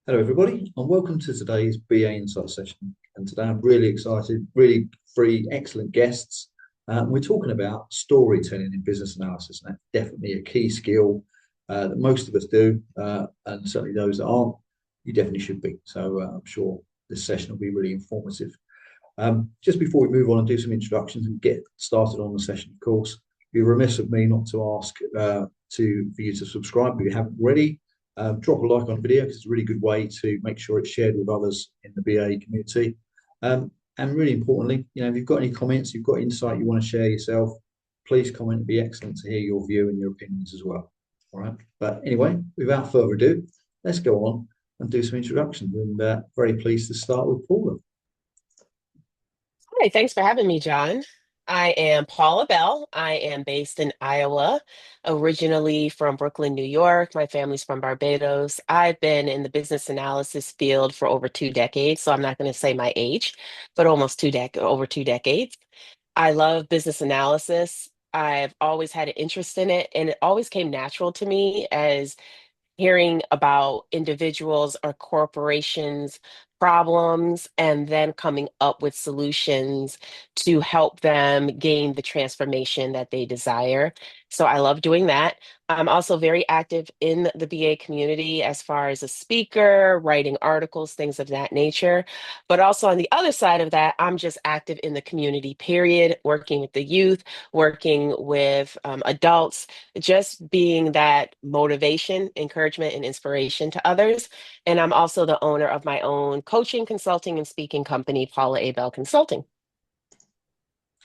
Hello, everybody, and welcome to today's BAInsights session. And today I'm really excited, really three excellent guests. We're talking about storytelling in business analysis, and that's definitely a key skill that most of us do, and certainly those that aren't, you definitely should be. So I'm sure this session will be really informative. Just before we move on and do some introductions and get started on the session, of course, it'd be remiss of me not to ask for you to subscribe if you haven't already. Drop a like on the video because it's a really good way to make sure it's shared with others in the BA community. And really importantly, if you've got any comments, you've got insight you want to share yourself, please comment. It'd be excellent to hear your view and your opinions as well. All right. But anyway, without further ado, let's go on and do some introductions. And very pleased to start with Paula. Hi, thanks for having me, John. I am Paula Bell. I am based in Iowa, originally from Brooklyn, New York. My family's from Barbados. I've been in the business analysis field for over 2 decades, so I'm not going to say my age, but almost over 2 decades. I love business analysis. I've always had an interest in it, and it always came natural to me as hearing about individuals or corporations' problems and then coming up with solutions to help them gain the transformation that they desire. So I love doing that. I'm also very active in the BA community as far as a speaker, writing articles, things of that nature. But also on the other side of that, I'm just active in the community, period, working with the youth, working with adults, just being that motivation, encouragement, and inspiration to others. And I'm also the owner of my own coaching, consulting, and speaking company, Paula Bell Consulting.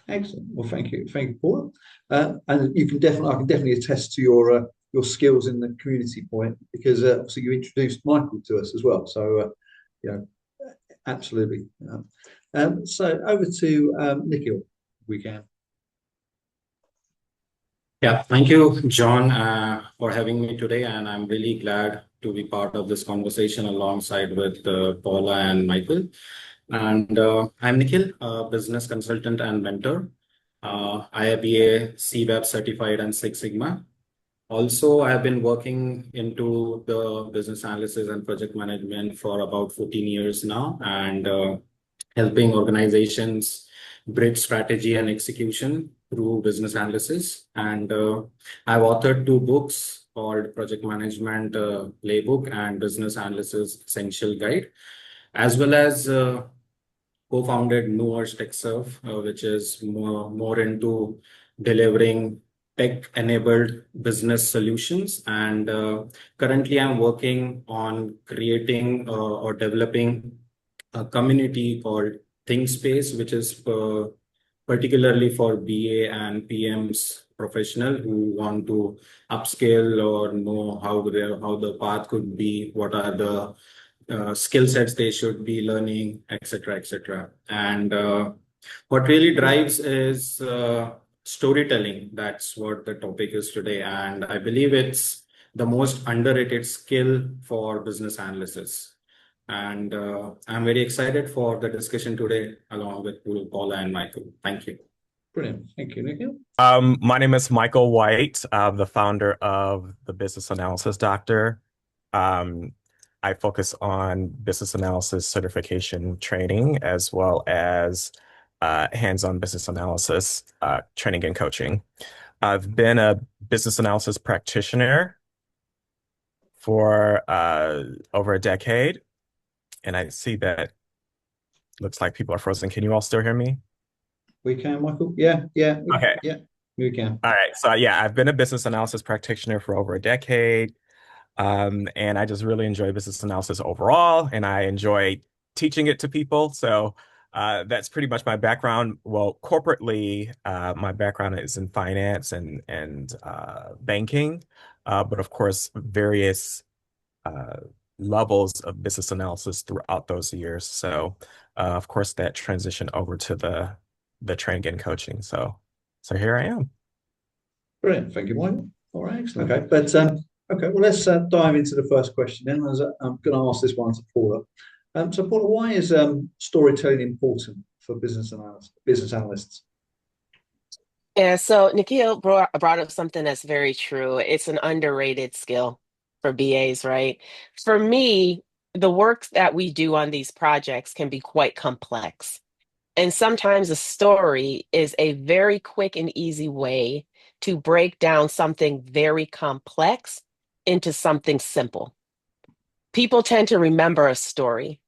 Excellent. Well, thank you, Paula. And I can definitely attest to your skills in the community point because obviously you introduced Michael to us as well. So, absolutely. So over to Nikhil, if we can. Yeah, thank you, John, for having me today. And I'm really glad to be part of this conversation alongside with Paula and Michael. And I'm Nikhil, a business consultant and mentor, IIBA CBAP certified and Six Sigma. Also, I've been working into the business analysis and project management for about 14 years now and helping organizations bridge strategy and execution through business analysis. And I've authored 2 books called Project Management Playbook and Business Analysis Essential Guide, as well as co-founded Nuage TechServe, which is more into delivering tech-enabled business solutions. And currently, I'm working on creating or developing a community called ThinkeSpace, which is particularly for BA and PMs professional who want to upscale or know how the path could be, what are the skill sets they should be learning, etc., etc. And what really drives is storytelling. That's what the topic is today, and I believe it's the most underrated skill for business analysis. And I'm very excited for the discussion today, along with Paula and Michael. Thank you. Brilliant. Thank you, Nikhil. My name is Michael White. I'm the founder of the Business Analysis Doctor. I focus on business analysis certification training as well as hands-on business analysis training and coaching. I've been a business analysis practitioner for over a decade. And I see that looks like people are frozen. Can you all still hear me? We can, Michael. Yeah. Okay. Yeah, we can. All right. So yeah, I've been a business analysis practitioner for over a decade. And I just really enjoy business analysis overall, and I enjoy teaching it to people. So that's pretty much my background. Well, corporately, my background is in finance and banking, but of course, various levels of business analysis throughout those years. So, of course, that transition over to the training and coaching. So here I am. Brilliant. Thank you, Michael. All right, excellent. Okay, but okay, well, let's dive into the first question then. As I'm going to ask this one to Paula. So, Paula, why is storytelling important for business analysts? Yeah, so Nikhil brought up something that's very true. It's an underrated skill for BAs, right? For me, the work that we do on these projects can be quite complex. And sometimes a story is a very quick and easy way to break down something very complex into something simple. People tend to remember a story,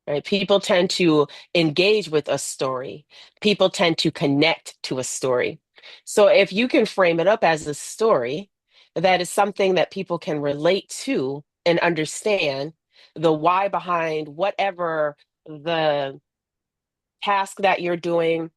right? People tend to engage with a story. People tend to connect to a story. So if you can frame it up as a story, that is something that people can relate to and understand the why behind whatever the task that you're doing,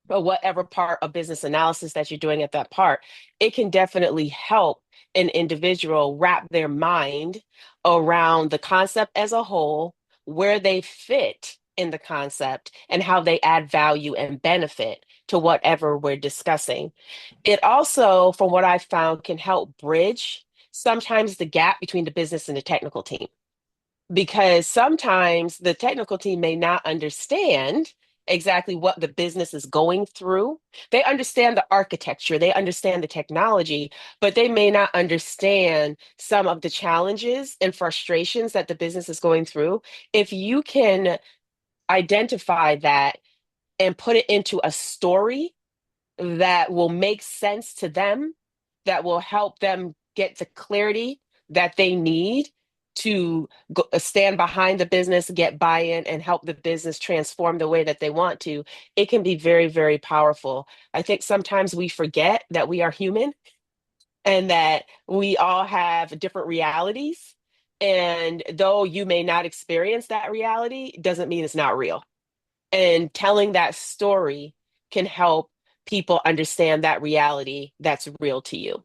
or whatever part of business analysis that you're doing at that part, it can definitely help an individual wrap their mind around the concept as a whole, where they fit in the concept, and how they add value and benefit to whatever we're discussing. It also, from what I've found, can help bridge sometimes the gap between the business and the technical team, because sometimes the technical team may not understand exactly what the business is going through. They understand the architecture, they understand the technology, but they may not understand some of the challenges and frustrations that the business is going through. If you can identify that and put it into a story that will make sense to them, that will help them get the clarity that they need to stand behind the business, get buy-in, and help the business transform the way that they want to, it can be very, very powerful. I think sometimes we forget that we are human and that we all have different realities. And though you may not experience that reality, doesn't mean it's not real. And telling that story can help people understand that reality that's real to you.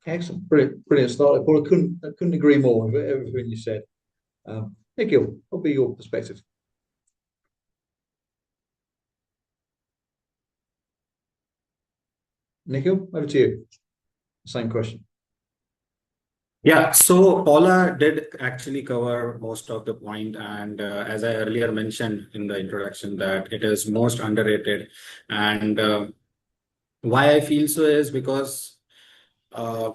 Excellent, brilliant start. Paul, I couldn't agree more with everything you said. Nikhil, what will be your perspective? Nikhil, over to you. Same question. Yeah, so Paula did actually cover most of the point, and as I earlier mentioned in the introduction, that it is most underrated. And why I feel so is because uh,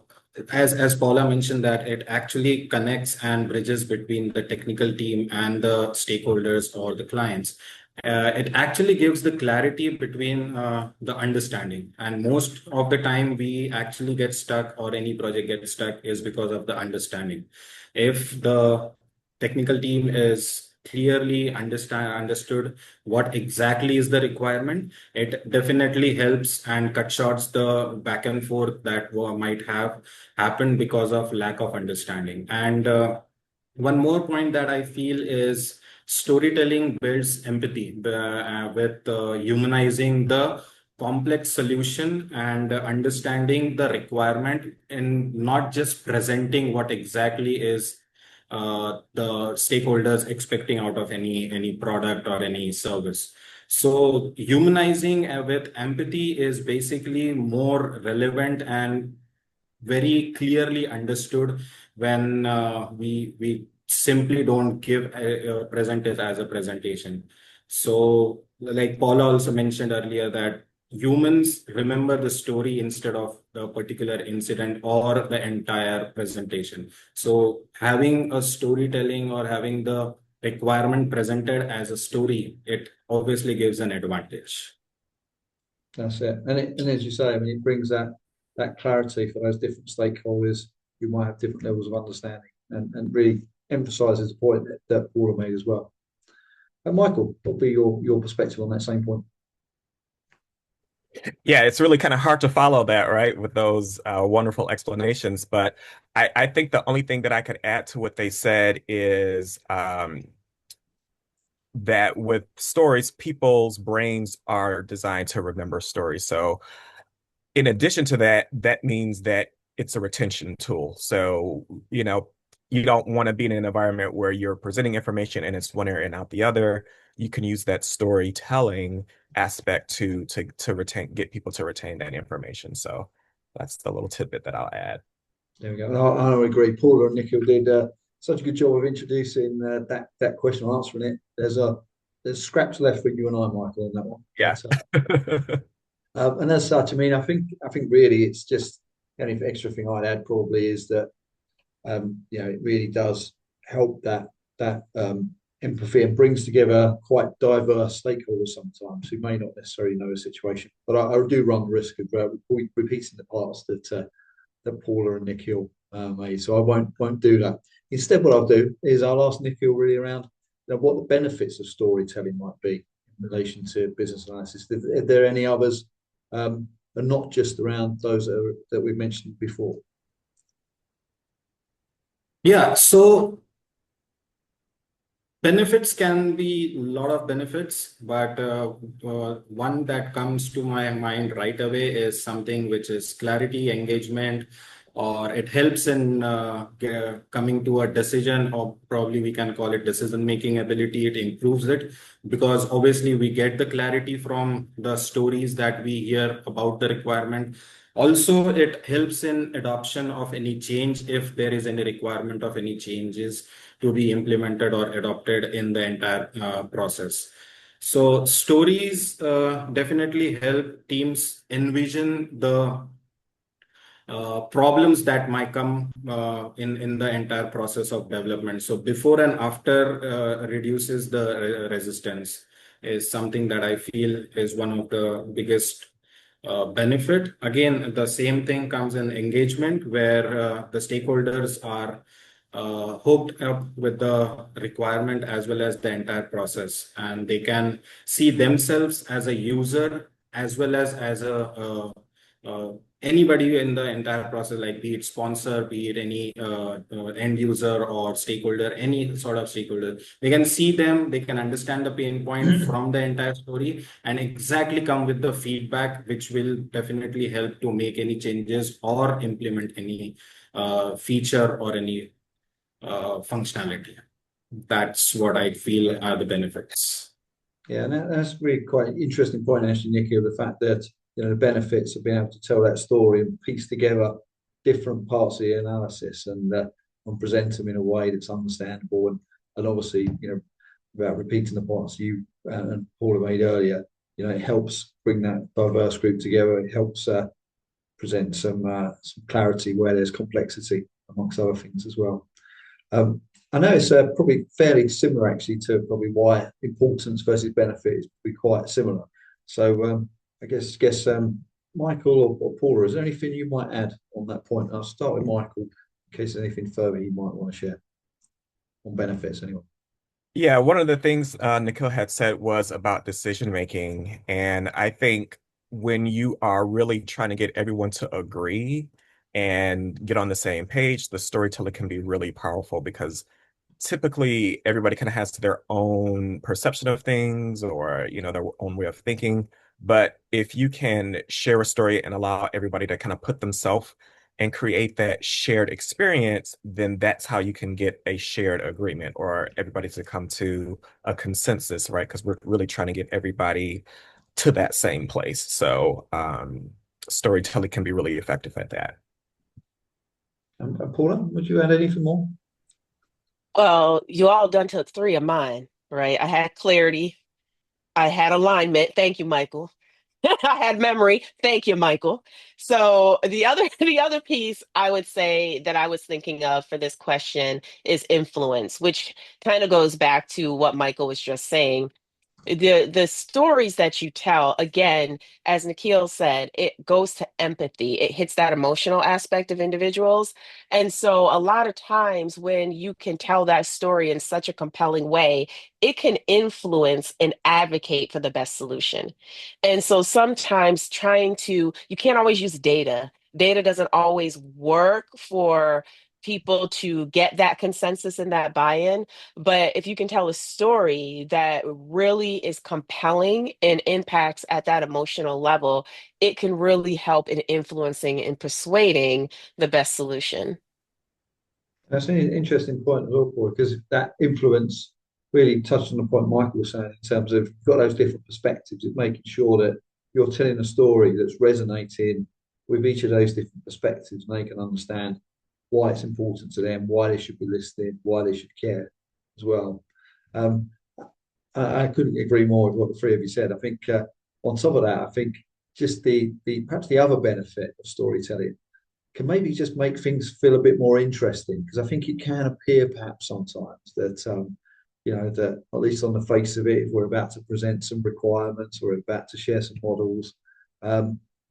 as Paula mentioned, that it actually connects and bridges between the technical team and the stakeholders or the clients. It actually gives the clarity between the understanding. And most of the time we actually get stuck, or any project gets stuck, is because of the understanding. If the technical team is clearly understood what exactly is the requirement, it definitely helps and cut shorts the back and forth that might have happened because of lack of understanding. And one more point that I feel is storytelling builds empathy with humanizing the complex solution and understanding the requirement, and not just presenting what exactly is the stakeholders expecting out of any product or any service. So humanizing with empathy is basically more relevant and very clearly understood when we simply don't give present it as a presentation. So like Paula also mentioned earlier, that humans remember the story instead of the particular incident or the entire presentation. So having a storytelling or having the requirement presented as a story, it obviously gives an advantage. That's it. And as you say, I mean, it brings that clarity for those different stakeholders who might have different levels of understanding, and really emphasises the point that Paula made as well. And Michael, what will be your perspective on that same point? Yeah, it's really kind of hard to follow that, right, with those wonderful explanations. But I think the only thing that I could add to what they said is that with stories, people's brains are designed to remember stories. So in addition to that, that means that it's a retention tool. So, you don't want to be in an environment where you're presenting information and it's one area and out the other. You can use that storytelling aspect to get people to retain that information. So that's the little tidbit that I'll add. There we go. I agree. Paula and Nikhil did such a good job of introducing that question and answering it. There's scraps left for you and I, Michael, on that one. Yeah. And as such, I mean, I think really it's just the only extra thing I'd add probably is that it really does help that empathy and brings together quite diverse stakeholders sometimes who may not necessarily know the situation. But I do run the risk of repeating the parts that Paula and Nikhil made, so I won't do that. Instead, what I'll do is I'll ask Nikhil really around what the benefits of storytelling might be in relation to business analysis. Are there any others, and not just around those that we've mentioned before? Yeah, so benefits can be a lot of benefits, but one that comes to my mind right away is something which is clarity, engagement, or it helps in coming to a decision, or probably we can call it decision-making ability. It improves it because obviously we get the clarity from the stories that we hear about the requirement. Also, it helps in adoption of any change if there is any requirement of any changes to be implemented or adopted in the entire process. So stories definitely help teams envision the problems that might come in the entire process of development. So before and after reduces the resistance is something that I feel is one of the biggest benefit. Again, the same thing comes in engagement where the stakeholders are hooked up with the requirement as well as the entire process, and they can see themselves as a user as well as a anybody in the entire process, like be it sponsor, be it any end user or stakeholder, any sort of stakeholder. They can see them, they can understand the pain point from the entire story and exactly come with the feedback, which will definitely help to make any changes or implement any feature or any functionality. That's what I feel are the benefits. Yeah, and that's really quite an interesting point, actually, Nikhil, the fact that the benefits of being able to tell that story and piece together different parts of the analysis and present them in a way that's understandable and obviously, without repeating the points you and Paula made earlier, it helps bring that diverse group together. It helps present some clarity where there's complexity, amongst other things as well. I know it's probably fairly similar actually to probably why importance versus benefit is probably quite similar. So I guess Michael or Paula, is there anything you might add on that point? I'll start with Michael in case there's anything further you might want to share on benefits anyway. Yeah, one of the things Nikhil had said was about decision making. And I think when you are really trying to get everyone to agree and get on the same page, the storytelling can be really powerful because typically everybody kind of has their own perception of things or their own way of thinking. But if you can share a story and allow everybody to kind of put themselves and create that shared experience, then that's how you can get a shared agreement or everybody to come to a consensus, right? Because we're really trying to get everybody to that same place. So storytelling can be really effective at that. And Paula, would you add anything more? Well, you all done took three of mine, right? I had clarity. I had alignment. Thank you, Michael. I had memory. Thank you, Michael. So the other piece I would say that I was thinking of for this question is influence, which kind of goes back to what Michael was just saying. The stories that you tell, again, as Nikhil said, it goes to empathy. It hits that emotional aspect of individuals. And so a lot of times when you can tell that story in such a compelling way, it can influence and advocate for the best solution. And so sometimes you can't always use data. Data doesn't always work for people to get that consensus and that buy-in. But if you can tell a story that really is compelling and impacts at that emotional level, it can really help in influencing and persuading the best solution. That's an interesting point as well, Paul, because that influence really touched on the point Michael was saying in terms of you've got those different perspectives. It's making sure that you're telling a story that's resonating with each of those different perspectives, and they can understand why it's important to them, why they should be listening, why they should care as well. I couldn't agree more with what the three of you said. I think on top of that, I think just the perhaps the other benefit of storytelling can maybe just make things feel a bit more interesting, because I think it can appear perhaps sometimes that that at least on the face of it, if we're about to present some requirements or about to share some models,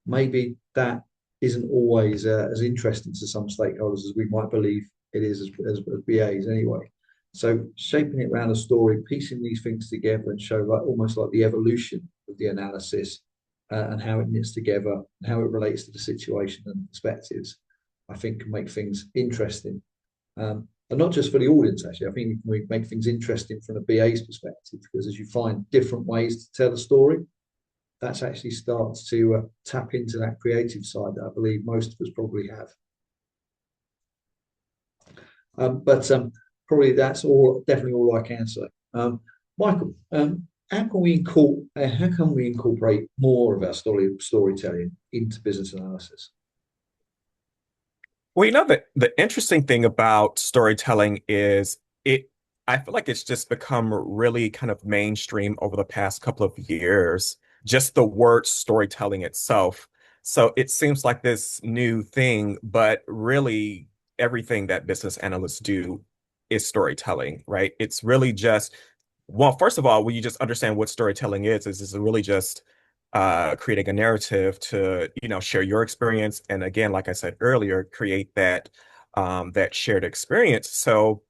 maybe that isn't always as interesting to some stakeholders as we might believe it is as BAs anyway. So shaping it around a story, piecing these things together and show almost like the evolution of the analysis and how it knits together and how it relates to the situation and perspectives, I think can make things interesting. And not just for the audience, actually. I think we make things interesting from the BA's perspective, because as you find different ways to tell a story, that actually starts to tap into that creative side that I believe most of us probably have. But probably that's definitely all I can say. Michael, how can we incorporate more of our storytelling into business analysis? Well, the interesting thing about storytelling is I feel like it's just become really kind of mainstream over the past couple of years, just the word storytelling itself. So it seems like this new thing, but really everything that business analysts do is storytelling, right? It's really just, well, first of all, when you just understand what storytelling is really just creating a narrative to, share your experience. And again, like I said earlier, create that that shared experience. So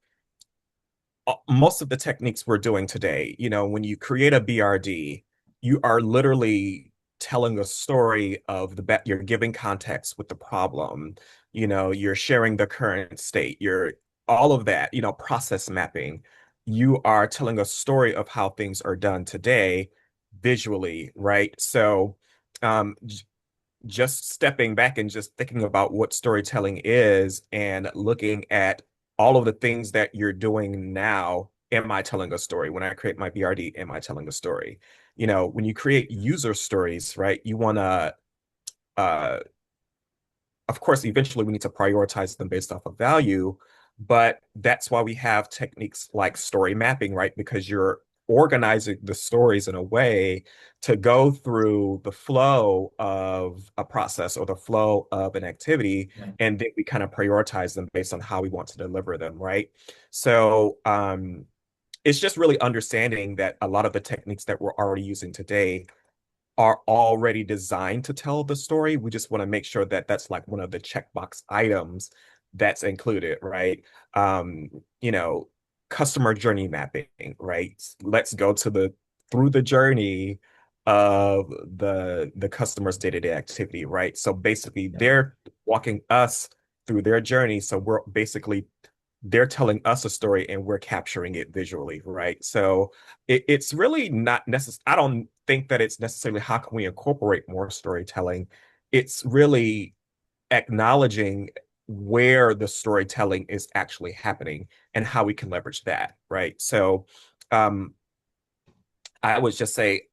most of the techniques we're doing today, when you create a BRD, you are literally telling a story of you're giving context with the problem, you're sharing the current state, you're all of that, process mapping. You are telling a story of how things are done today visually, right? So, just stepping back and just thinking about what storytelling is and looking at all of the things that you're doing now. Am I telling a story? When I create my BRD, am I telling a story? When you create user stories, right, you want to, of course, eventually we need to prioritize them based off of value, but that's why we have techniques like story mapping, right? Because you're organizing the stories in a way to go through the flow of a process or the flow of an activity, and then we kind of prioritize them based on how we want to deliver them, right? So it's just really understanding that a lot of the techniques that we're already using today are already designed to tell the story. We just want to make sure that that's like one of the checkbox items that's included, right? Um, you know, Customer journey mapping, right? Let's go through the journey of the customer's day-to-day activity, right? So basically they're walking us through their journey. So they're telling us a story and we're capturing it visually, right? So it's really not necessary. I don't think that it's necessarily how can we incorporate more storytelling. It's really acknowledging where the storytelling is actually happening and how we can leverage that, right? So I would just say,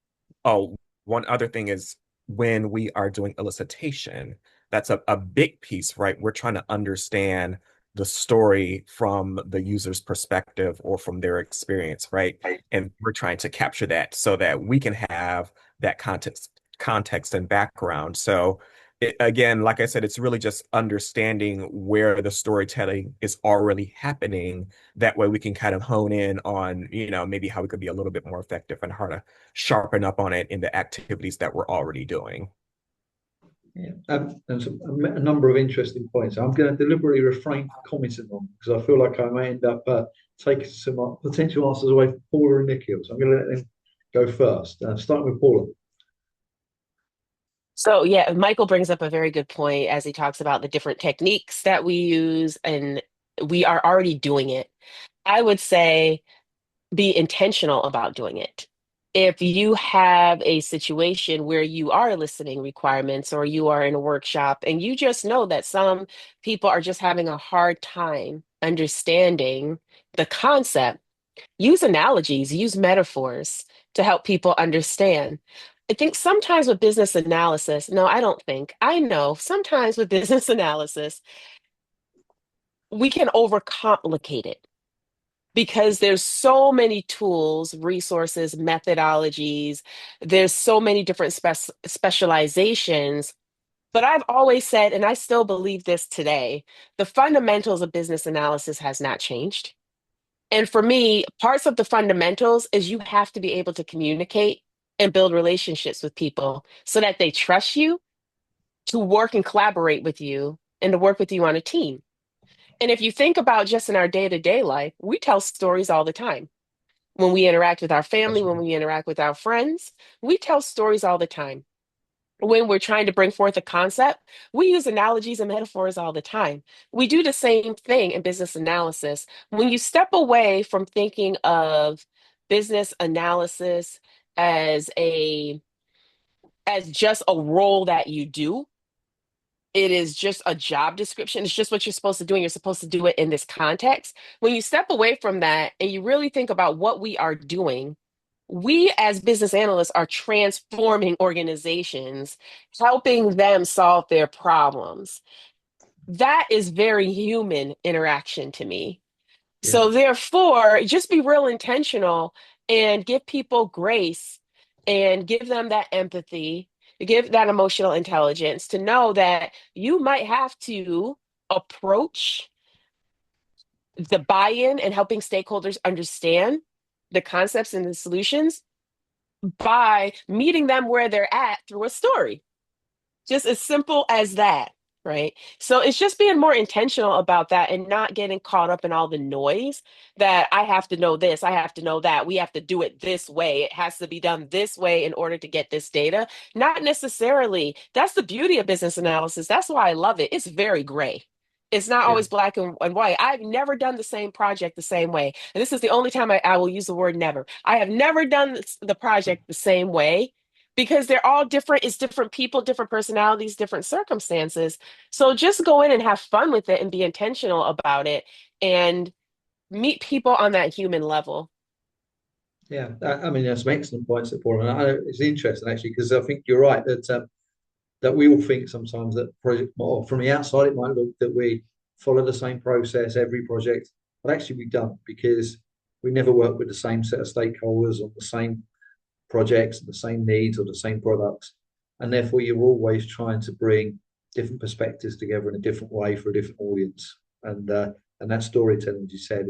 oh, one other thing is when we are doing elicitation, that's a big piece, right? We're trying to understand the story from the user's perspective or from their experience, right? And we're trying to capture that so that we can have that context and background. So again, like I said, it's really just understanding where the storytelling is already happening. That way we can kind of hone in on, maybe how we could be a little bit more effective and how to sharpen up on it in the activities that we're already doing. Yeah, and a number of interesting points. I'm going to deliberately refrain from commenting on because I feel like I may end up taking some potential answers away from Paula and Nikhil. So I'm going to let them go first. Starting with Paula. So yeah, Michael brings up a very good point as he talks about the different techniques that we use, and we are already doing it. I would say be intentional about doing it. If you have a situation where you are eliciting requirements or you are in a workshop and you just know that some people are just having a hard time understanding the concept, use analogies, use metaphors to help people understand. I think sometimes with business analysis, no, I don't think, I know sometimes with business analysis, we can overcomplicate it because there's so many tools, resources, methodologies, there's so many different specializations But I've always said, and I still believe this today, the fundamentals of business analysis has not changed. And for me, parts of the fundamentals is you have to be able to communicate and build relationships with people so that they trust you to work and collaborate with you and to work with you on a team. And if you think about just in our day-to-day life, we tell stories all the time. When we interact with our family, That's when right. we interact with our friends, we tell stories all the time. When we're trying to bring forth a concept, we use analogies and metaphors all the time. We do the same thing in business analysis. When you step away from thinking of business analysis as just a role that you do, it is just a job description. It's just what you're supposed to do, and you're supposed to do it in this context. When you step away from that and you really think about what we are doing, we as business analysts are transforming organizations, helping them solve their problems. That is very human interaction to me. Yeah. So therefore, just be real intentional and give people grace and give them that empathy, give that emotional intelligence to know that you might have to approach the buy-in and helping stakeholders understand the concepts and the solutions by meeting them where they're at through a story. Just as simple as that, right? So it's just being more intentional about that and not getting caught up in all the noise that I have to know this, I have to know that, we have to do it this way. It has to be done this way in order to get this data. Not necessarily. That's the beauty of business analysis. That's why I love it. It's very gray. It's not Yeah. always black and white. I've never done the same project the same way. And this is the only time I will use the word never. I have never done the project the same way because they're all different. It's different people, different personalities, different circumstances. So just go in and have fun with it and be intentional about it and meet people on that human level. Yeah, I mean, there's some excellent points there, Paul. And it's interesting actually because I think you're right that we all think sometimes that project, or from the outside, it might look that we follow the same process every project, but actually we don't because we never work with the same set of stakeholders on the same projects, the same needs, or the same products, and therefore you're always trying to bring different perspectives together in a different way for a different audience. And that storytelling, as you said,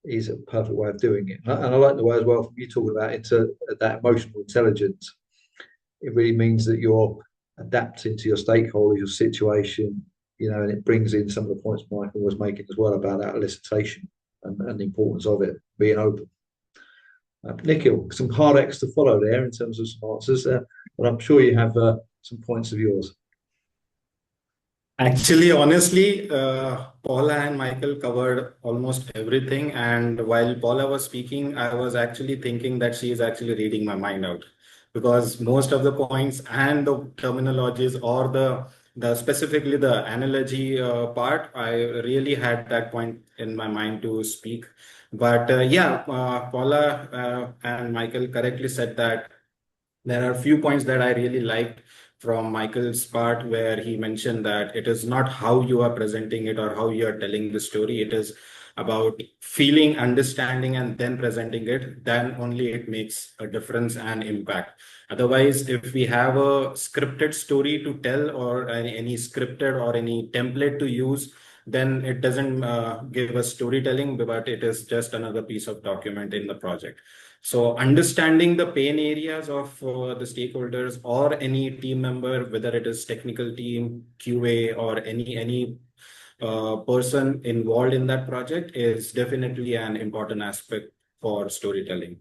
is a perfect way of doing it. And I like the way as well from you talking about into that emotional intelligence. It really means that you're adapting to your stakeholders, your situation, and it brings in some of the points Michael was making as well about that elicitation and the importance of it being open. Nikhil, some hard X to follow there in terms of some answers, but I'm sure you have some points of yours. Actually, honestly, Paula and Michael covered almost everything. And while Paula was speaking, I was actually thinking that she is actually reading my mind out because most of the points and the terminologies or the specifically the analogy part, I really had that point in my mind to speak. But Paula and Michael correctly said that there are a few points that I really liked from Michael's part, where he mentioned that it is not how you are presenting it or how you are telling the story. It is about feeling, understanding, and then presenting it. Then only it makes a difference and impact. Otherwise, if we have a scripted story to tell or any scripted or any template to use, then it doesn't give us storytelling, but it is just another piece of document in the project. So understanding the pain areas of the stakeholders or any team member, whether it is technical team, QA, or any person involved in that project is definitely an important aspect for storytelling.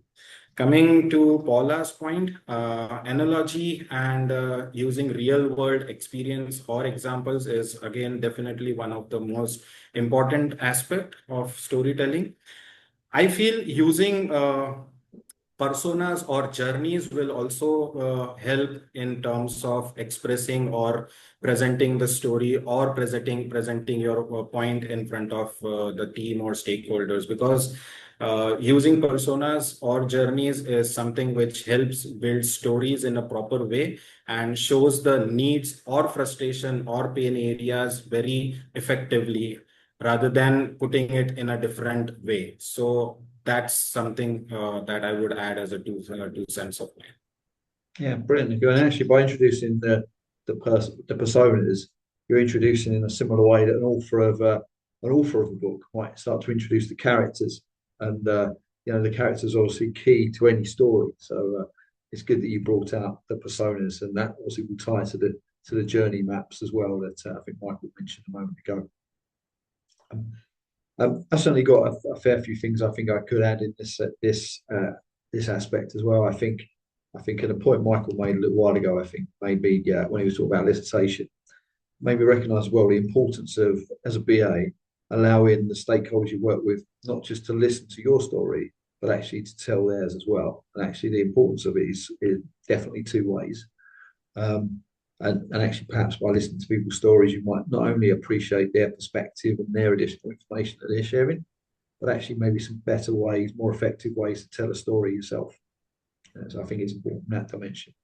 Coming to Paula's point, analogy and using real world experience or examples is again definitely one of the most important aspect of storytelling. I feel using personas or journeys will also help in terms of expressing or presenting the story or presenting your point in front of the team or stakeholders, because using personas or journeys is something which helps build stories in a proper way and shows the needs or frustration or pain areas very effectively rather than putting it in a different way. So that's something that I would add as a two cents of mine. Yeah, brilliant. And actually, by introducing the the personas, you're introducing in a similar way that an author of a book might start to introduce the characters, and the characters are obviously key to any story. So it's good that you brought out the personas, and that also will tie to the journey maps as well that I think Michael mentioned a moment ago. I've certainly got a fair few things I think I could add in this aspect as well. I think at a point Michael made a little while ago, I think maybe when he was talking about elicitation, maybe recognise well the importance of, as a BA, allowing the stakeholders you work with not just to listen to your story, but actually to tell theirs as well. And actually the importance of it is definitely two ways. And actually perhaps by listening to people's stories, you might not only appreciate their perspective and their additional information that they're sharing, but actually maybe some better ways, more effective ways to tell a story yourself. So I think it's important in that dimension.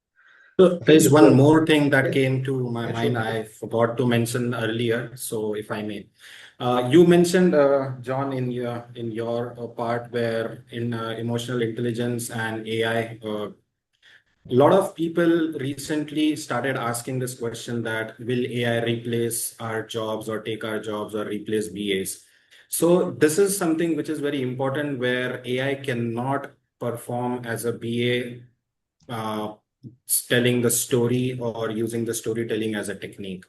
So there's one more thing that came to my mind I forgot to mention earlier. So if I may, you mentioned, John, in your part where in emotional intelligence and AI, a lot of people recently started asking this question that will AI replace our jobs or take our jobs or replace BAs? So this is something which is very important, where AI cannot perform as a BA, telling the story or using the storytelling as a technique.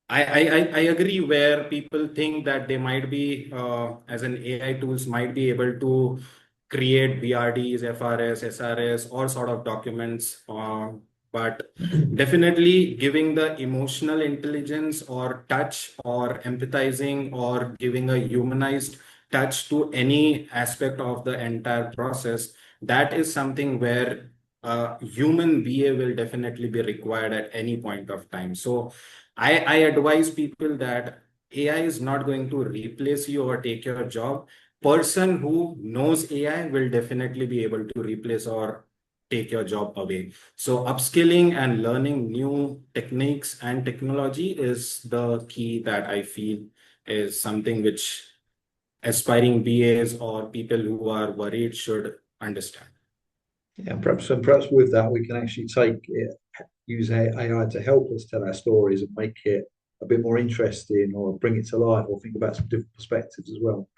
I agree where people think that they might be, as an AI tools, might be able to create BRDs, FRS, SRS, all sort of documents, but definitely giving the emotional intelligence or touch or empathizing or giving a humanized touch to any aspect of the entire process, that is something where human BA will definitely be required at any point of time. So I advise people that AI is not going to replace you or take your job. Person who knows AI will definitely be able to replace or take your job away. So upskilling and learning new techniques and technology is the key that I feel is something which aspiring BAs or people who are worried should understand. Yeah, perhaps with that we can actually use AI to help us tell our stories and make it a bit more interesting, or bring it to life, or think about some different perspectives as well.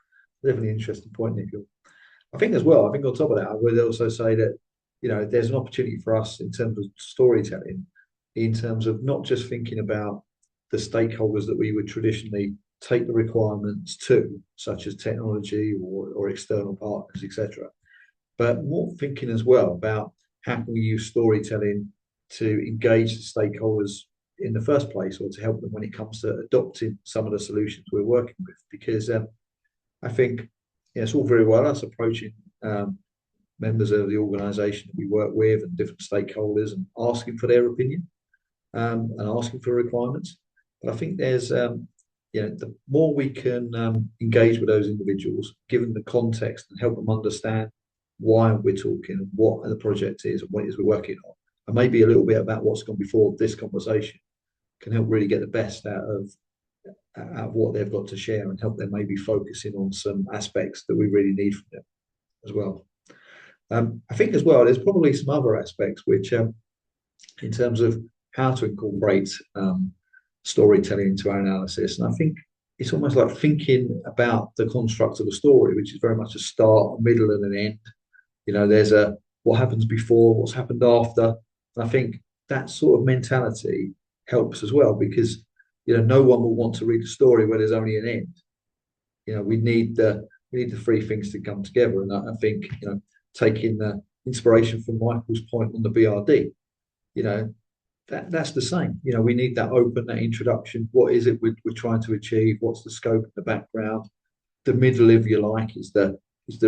Definitely an interesting point, Nikhil. I think on top of that, I would also say that, there's an opportunity for us in terms of storytelling, in terms of not just thinking about the stakeholders that we would traditionally take the requirements to, such as technology or external partners, etc., but more thinking as well about how can we use storytelling to engage the stakeholders in the first place, or to help them when it comes to adopting some of the solutions we're working with. Because I think it's all very well us approaching members of the organisation that we work with and different stakeholders and asking for their opinion, and asking for requirements. But I think there's, the more we can engage with those individuals, given the context, and help them understand why we're talking and what the project is and what it is we're working on, and maybe a little bit about what's gone before this conversation, can help really get the best out of what they've got to share, and help them maybe focusing on some aspects that we really need from them as well. I think as well, there's probably some other aspects which, in terms of how to incorporate storytelling into our analysis, and I think it's almost like thinking about the construct of a story, which is very much a start, a middle, and an end. There's what happens before, what's happened after, and I think that sort of mentality helps as well, because no one will want to read a story where there's only an end. We need the three things to come together, and I think taking the inspiration from Michael's point on the BRD, that's the same. We need that open, that introduction. What is it we're trying to achieve? What's the scope and the background? The middle, if you like, is the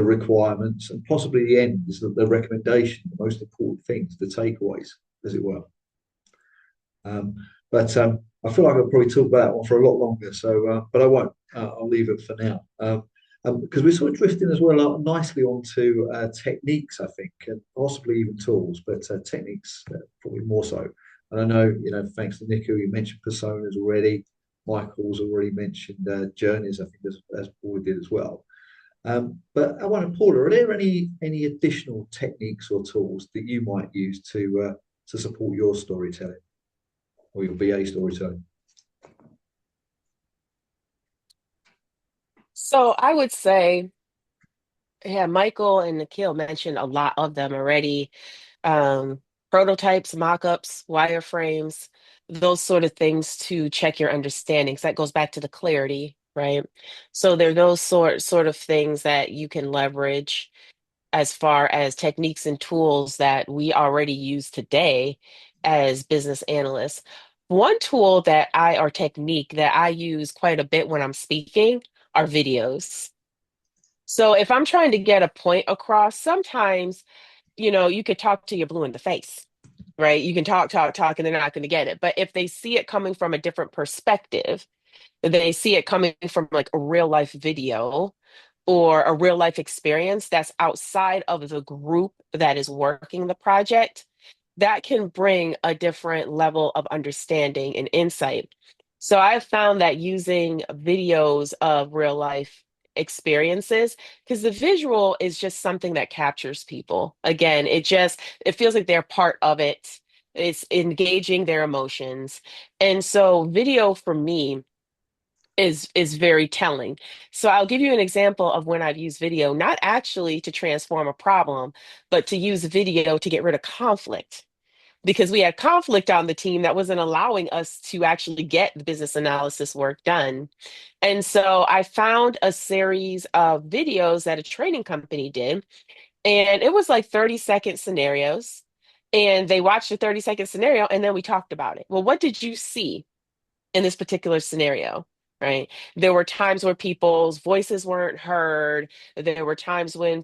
requirements, and possibly the end is the recommendation, the most important things, the takeaways, as it were. But I feel like I'll probably talk about that one for a lot longer. So, but I won't. I'll leave it for now. Because we're sort of drifting as well nicely onto techniques, I think, and possibly even tools, but techniques probably more so. And I know, thanks to Nikhil, you mentioned personas already. Michael's already mentioned journeys, I think, as Paula did as well. But I wonder, Paula, are there any additional techniques or tools that you might use to support your storytelling? or your BA storytelling? So I would say, yeah, Michael and Nikhil mentioned a lot of them already. Um, Prototypes, mock-ups, wireframes, those sort of things to check your understanding. 'Cause that goes back to the clarity, right? So there are those sort of things that you can leverage as far as techniques and tools that we already use today as business analysts. One tool that or technique that I use quite a bit when I'm speaking are videos. So if I'm trying to get a point across, sometimes, you could talk to your blue in the face, right? You can talk, and they're not going to get it. But if they see it coming from a different perspective, they see it coming from like a real life video or a real life experience that's outside of the group that is working the project, that can bring a different level of understanding and insight. So I've found that using videos of real life experiences, because the visual is just something that captures people. Again, it feels like they're part of it. It's engaging their emotions. And so video for me is very telling. So I'll give you an example of when I've used video, not actually to transform a problem, but to use video to get rid of conflict. Because we had conflict on the team that wasn't allowing us to actually get the business analysis work done. And so I found a series of videos that a training company did, and it was like 30-second scenarios. And they watched a 30-second scenario, and then we talked about it. Well, what did you see in this particular scenario, right? There were times where people's voices weren't heard. There were times when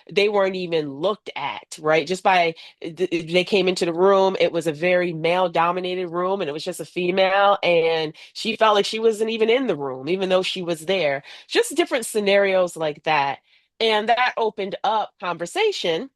they weren't even looked at, right? Just by they came into the room, it was a very male dominated room and it was just a female, and she felt like she wasn't even in the room, even though she was there. Just different scenarios like that. And that opened up conversation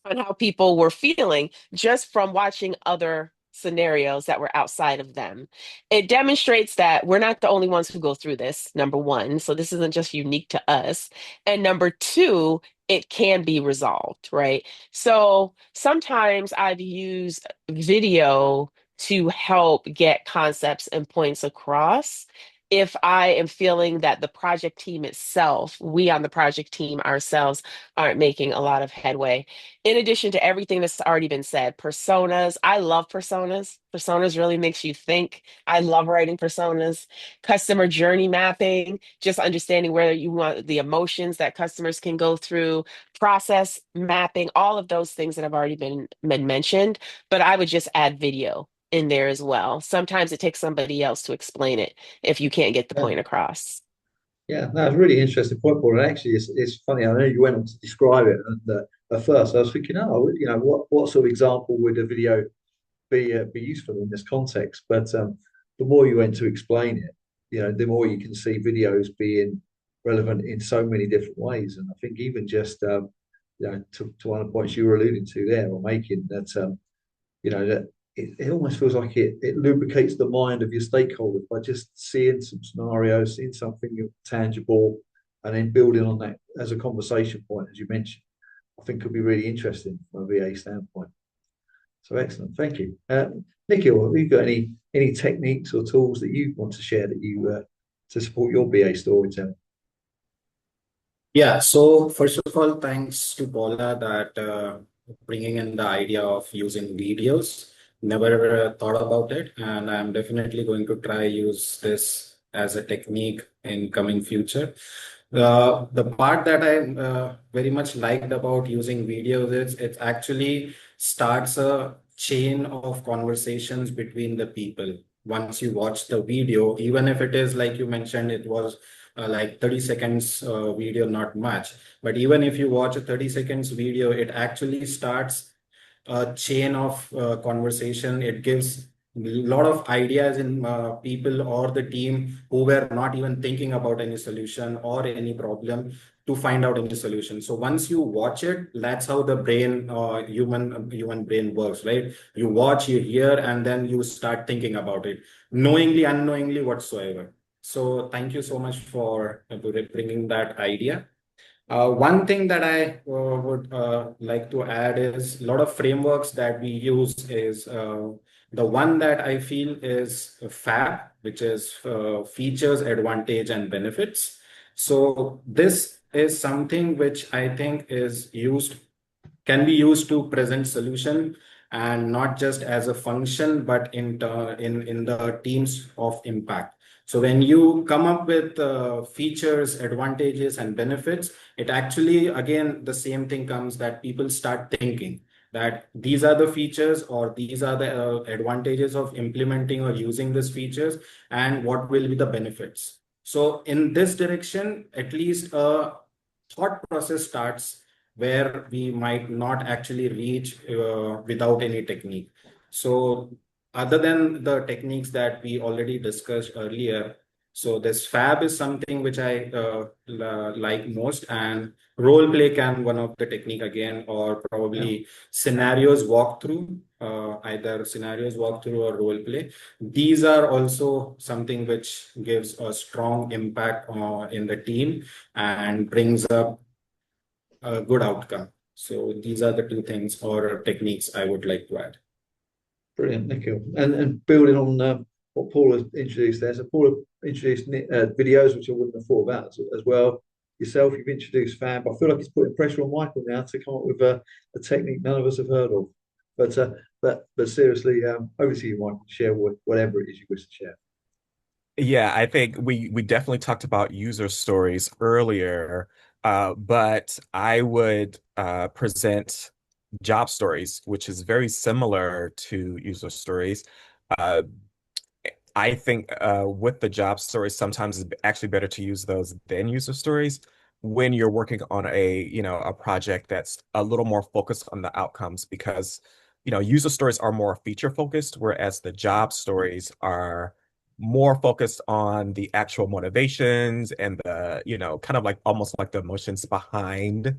on how people were feeling just from watching other scenarios that were outside of them. It demonstrates that we're not the only ones who go through this, number one. So this isn't just unique to us. And number two, it can be resolved, right? So sometimes I've used video to help get concepts and points across. If I am feeling that the project team itself, we on the project team ourselves, aren't making a lot of headway, in addition to everything that's already been said. Personas, I love personas. Personas really makes you think. I love writing personas. Customer journey mapping, just understanding where you want the emotions that customers can go through. Process mapping, all of those things that have already been mentioned. But I would just add video in there as well. Sometimes it takes somebody else to explain it if you can't get the Yeah, point across. yeah, no, it's a really interesting point, Paul. And actually, it's funny. I know you went on to describe it, and at first I was thinking, oh, what sort of example would a video be useful in this context? But the more you went to explain it, the more you can see videos being relevant in so many different ways. And I think even just to one of the points you were alluding to there or making that that it almost feels like it lubricates the mind of your stakeholders by just seeing some scenarios, seeing something tangible, and then building on that as a conversation point, as you mentioned. I think could be really interesting from a VA standpoint. So excellent, thank you, Nikhil. Have you got any techniques or tools that you want to share that you to support your BA storytelling? Yeah, so first of all, thanks to Paula that bringing in the idea of using videos. Never thought about it, and I'm definitely going to try use this as a technique in coming future. The part that I very much liked about using videos is it actually starts a chain of conversations between the people. Once you watch the video, even if it is like you mentioned, it was like 30 seconds video, not much. But even if you watch a 30 seconds video, it actually starts a chain of conversation. It gives a lot of ideas in people or the team who were not even thinking about any solution or any problem to find out any solution. So once you watch it, that's how the brain, human brain works, right? You watch, you hear, and then you start thinking about it, knowingly, unknowingly, whatsoever. So thank you so much for bringing that idea. One thing that I would like to add is a lot of frameworks that we use is The one that I feel is FAB, which is features, advantage, and benefits. So this is something which I think can be used to present solution and not just as a function, but in the teams of impact. So when you come up with features, advantages, and benefits, it actually, again, the same thing comes that people start thinking that these are the features or these are the advantages of implementing or using these features, and what will be the benefits. So in this direction, at least a thought process starts where we might not actually reach without any technique. So other than the techniques that we already discussed earlier, so this FAB is something which I like most, and role play can one of the technique again, or probably scenarios walkthrough, either scenarios walkthrough or role play. These are also something which gives a strong impact in the team and brings up a good outcome. So these are the two things or techniques I would like to add. Brilliant, Nikhil. And building on what Paula introduced there, so Paula introduced videos, which I wouldn't have thought about as well. Yourself, you've introduced FAB. I feel like it's putting pressure on Michael now to come up with a technique none of us have heard of. But seriously, over to you, Michael, to share whatever it is you wish to share. Yeah, I think we definitely talked about user stories earlier, but I would present job stories, which is very similar to user stories. Uh, I think with the job stories, sometimes it's actually better to use those than user stories when you're working on a project that's a little more focused on the outcomes, because user stories are more feature focused, whereas the job stories are more focused on the actual motivations and the kind of like almost like the emotions behind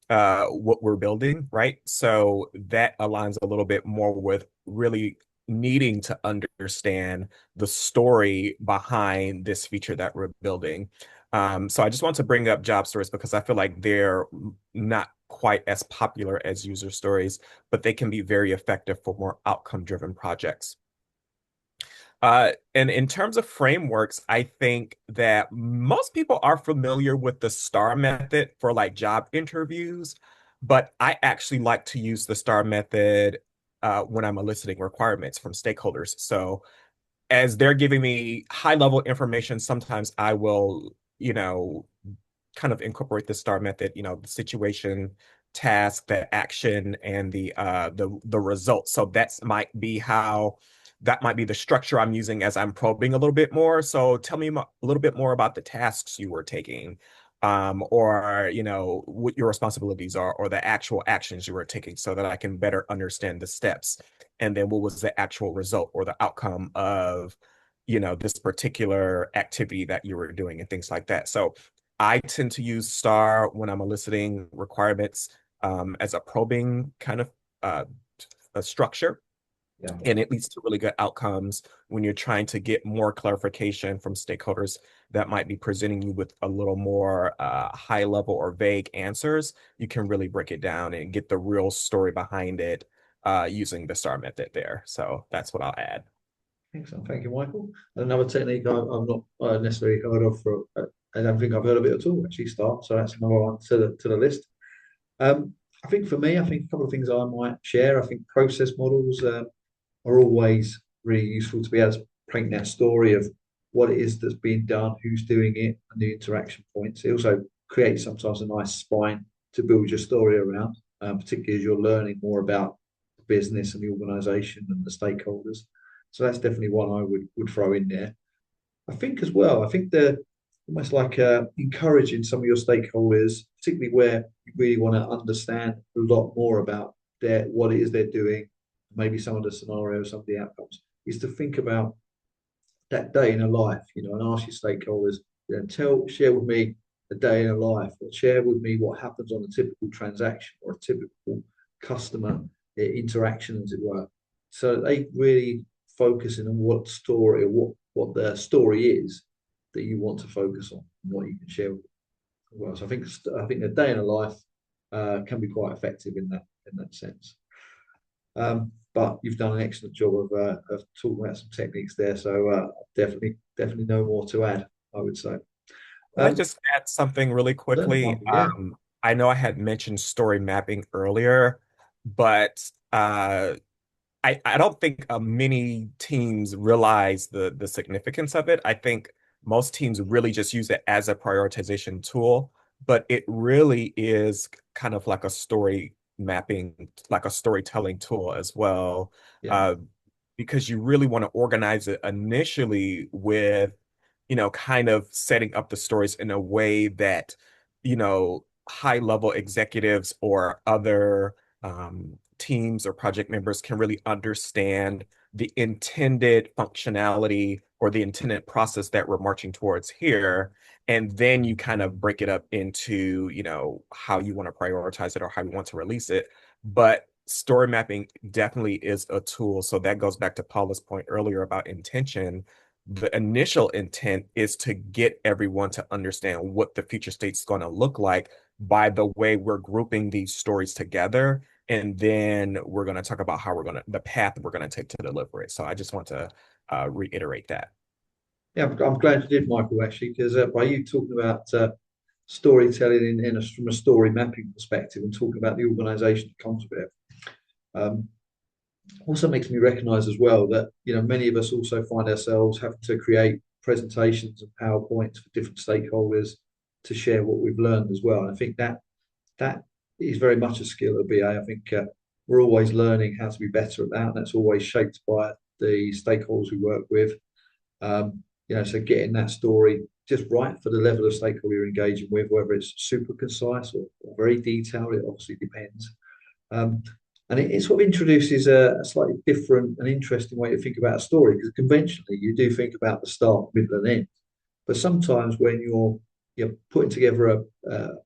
what we're building, right? So that aligns a little bit more with really needing to understand the story behind this feature that we're building. So I just want to bring up job stories because I feel like they're not quite as popular as user stories, but they can be very effective for more outcome-driven projects. And in terms of frameworks, I think that most people are familiar with the STAR method for like job interviews, but I actually like to use the STAR method when I'm eliciting requirements from stakeholders. So as they're giving me high level information, sometimes I will, kind of incorporate the STAR method, the situation, task, the action, and the result. So that might be the structure I'm using as I'm probing a little bit more. So tell me a little bit more about the tasks you were taking, or what your responsibilities are, or the actual actions you were taking, so that I can better understand the steps. And then what was the actual result or the outcome of this particular activity that you were doing, and things like that. So I tend to use STAR when I'm eliciting requirements as a probing kind of a structure. Yeah. And it leads to really good outcomes when you're trying to get more clarification from stakeholders that might be presenting you with a little more high level or vague answers. You can really break it down and get the real story behind it using the STAR method there. So that's what I'll add. Excellent. Thank you, Michael. Another technique I've not necessarily heard of I don't think I've heard of it at all, actually, STAR. So that's another one to the list. I think for me, I think a couple of things I might share. I think process models are always really useful to be able to paint that story of what it is that's being done, who's doing it, and the interaction points. It also creates sometimes a nice spine to build your story around, particularly as you're learning more about the business and the organisation and the stakeholders. So that's definitely one I would throw in there. I think as well, I think they're almost like encouraging some of your stakeholders, particularly where you really want to understand a lot more about what it is they're doing, maybe some of the scenarios, some of the outcomes, is to think about that day in a life, and ask your stakeholders, share with me a day in a life, or share with me what happens on a typical transaction or a typical customer interaction, as it were. So they really focusing on what story or what the story is that you want to focus on and what you can share with them. Well, so I think a day in a life can be quite effective in that sense. But you've done an excellent job of talking about some techniques there. So definitely no more to add, I would say. Can I just add something really quickly? Yeah. I know I had mentioned story mapping earlier, but I don't think many teams realize the significance of it. I think most teams really just use it as a prioritization tool, but it really is kind of like a story mapping, like a storytelling tool as well. Yeah. Because you really want to organize it initially with, kind of setting up the stories in a way that, high level executives or other teams or project members can really understand the intended functionality or the intended process that we're marching towards here. And then you kind of break it up into, how you want to prioritize it or how you want to release it. But story mapping definitely is a tool. So that goes back to Paula's point earlier about intention. The initial intent is to get everyone to understand what the future state's going to look like by the way we're grouping these stories together. And then we're going to talk about the path we're going to take to deliver it. So I just want to reiterate that. Yeah, I'm glad you did, Michael, actually, because by you talking about storytelling from a story mapping perspective and talking about the organisation that comes with it, also makes me recognise as well that many of us also find ourselves having to create presentations and PowerPoints for different stakeholders to share what we've learned as well. And I think that is very much a skill of BA. I think we're always learning how to be better at that, and that's always shaped by the stakeholders we work with. So getting that story just right for the level of stakeholder you're engaging with, whether it's super concise or very detailed, it obviously depends. And it sort of introduces a slightly different and interesting way to think about a story, because conventionally you do think about the start, middle, and end. But sometimes when you're putting together a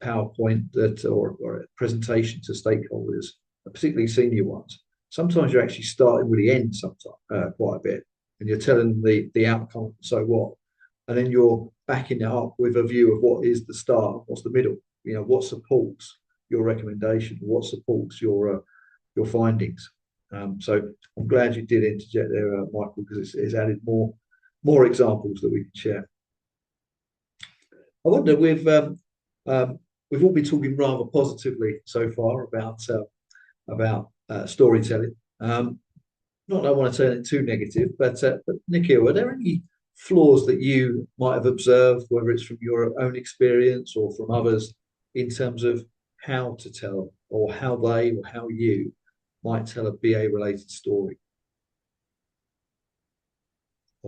PowerPoint or a presentation to stakeholders, particularly senior ones, sometimes you're actually starting with the end sometimes quite a bit, and you're telling the outcome, so what, and then you're backing it up with a view of what is the start and what's the middle. What supports your recommendation, what supports your findings. So I'm glad you did interject there, Michael, because it's added more examples that we can share. I wonder, we've all been talking rather positively so far about storytelling. Not that I want to turn it too negative, but Nikhil, are there any flaws that you might have observed, whether it's from your own experience or from others, in terms of how to tell, or how they or how you might tell a BA-related story?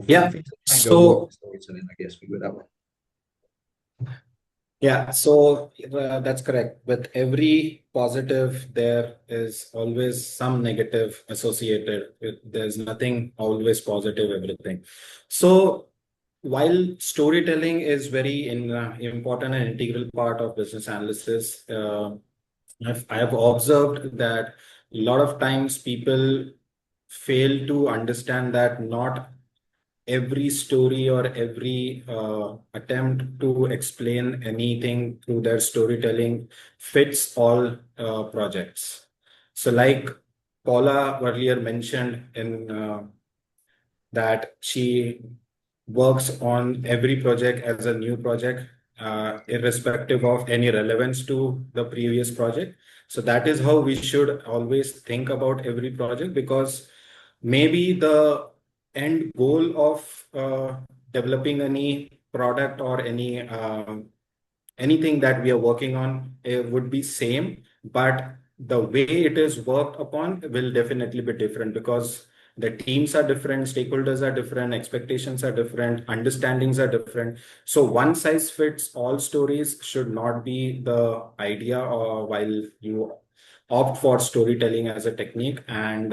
Yeah. So storytelling, I guess we go that way. Yeah, so that's correct. With every positive, there is always some negative associated. There's nothing always positive, everything. So while storytelling is very important and integral part of business analysis, I have observed that a lot of times people fail to understand that not every story or every attempt to explain anything through their storytelling fits all projects. So like Paula earlier mentioned in that she works on every project as a new project, irrespective of any relevance to the previous project. So that is how we should always think about every project, because maybe the end goal of developing any product or anything that we are working on would be same, but the way it is worked upon will definitely be different, because the teams are different, stakeholders are different, expectations are different, understandings are different. So one size fits all stories should not be the idea while you opt for storytelling as a technique. And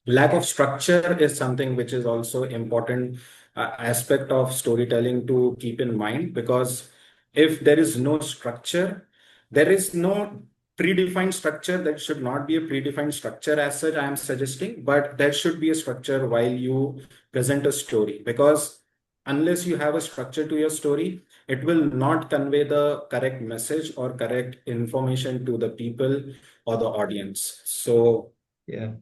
lack of structure is something which is also important aspect of storytelling to keep in mind, because if there is no structure, there is no predefined structure. That should not be a predefined structure as such, I am suggesting, but there should be a structure while you present a story, because unless you have a structure to your story, it will not convey the correct message or correct information to the people or the audience. So yeah,